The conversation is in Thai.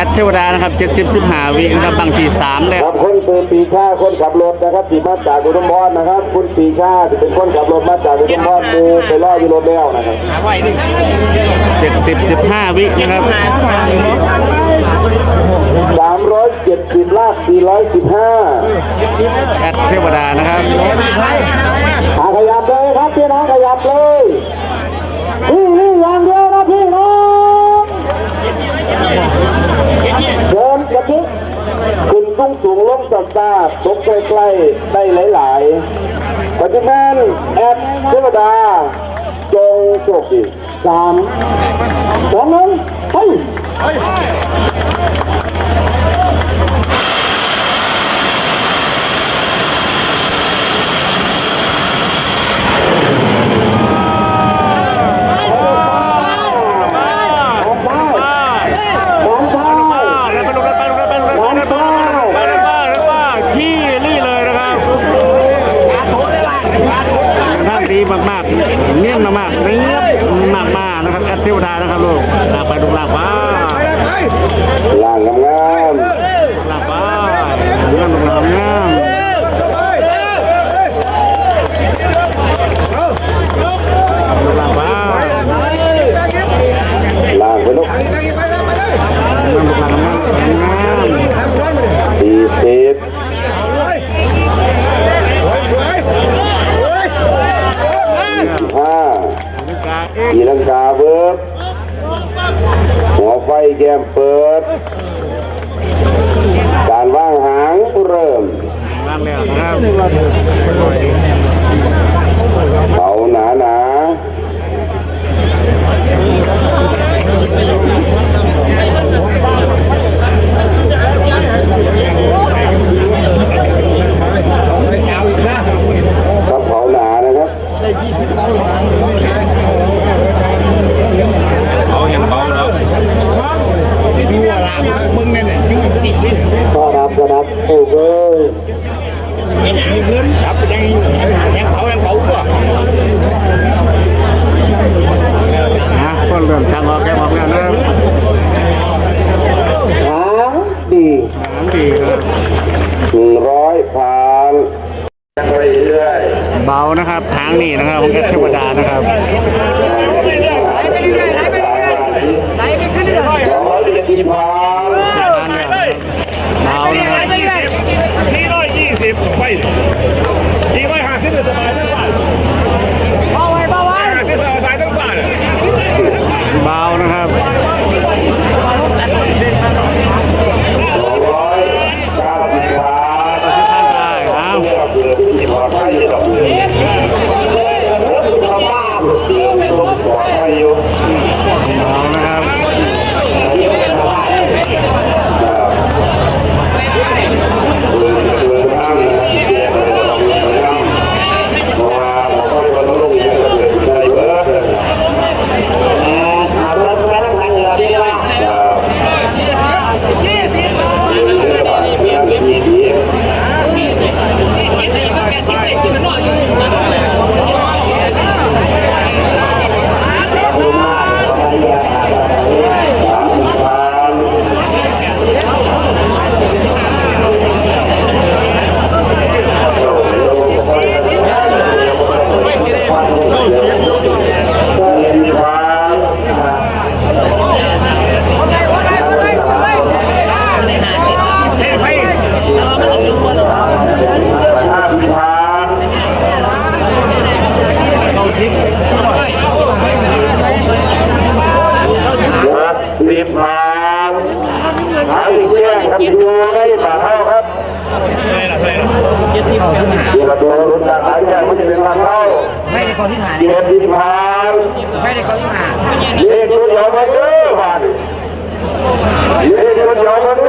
ดเทวดานะครับ70-15 วินะครับบางที3แล้วคนคือปีชาคนขับรถนะครับที่มาจากอุดมพรนะครับคุณปีชาที่เป็นคนขับรถมาจากอุดมพรมูไปล่ออยู่รถแล้วนะครับ70-15 วินะครับ370ลาก415แอดเทวดานะครับขยับเลยครับพี่น้องขยับเลยนี่อย่างเดียวนะพี่น้องเดินกระทิขึ้นสูงลงสักตาตกใกล้ๆได้หลายๆปฏิบัติแอดเทวดาจงโชคดี3 2 1ไปมากๆเงี้ยมากๆเงี้ยมากๆนะครับแอดเทวดานะครับลูกลากไปดูลากฟ้าล่างงามลากฟ้าดูลากงามดูลากฟ้าล่างไปลูกดูลากงามตีลังกาเบิร์หัวไฟแก้มเปิดการว่างหางเริ่มว่างแล้วนะครับเขาหนาครับเขาหนานะครับเอาอย่างเบาแล้วดูอะไรมึงเนี่ยยุ่งติดที่ก็รับโอ้โหครับยังเผาตัวก็เริ่มทางออกแกออกแล้วนะดีครับ100ผ่านไปเรื่อยเบานะครับทางนี้นะครับของแอดเทวดานะครับไหลไปขึ้นเลย170ผ่านเบานะครับ420ไป250เป็นสบายทั้งฝ่าย50สบายทั้งฝ่ายเบานะครับดูได้ป่าเท่าครับที่เราดูรุ่นการขายแก้มันจะเป็นป่าเท่าไม่ได้ก่อนที่หาเจ็ดสิบผ่านไม่ได้ก่อนที่หาเลขชุดยาวมันเด้อผ่านเลขชุดยาวมันเด้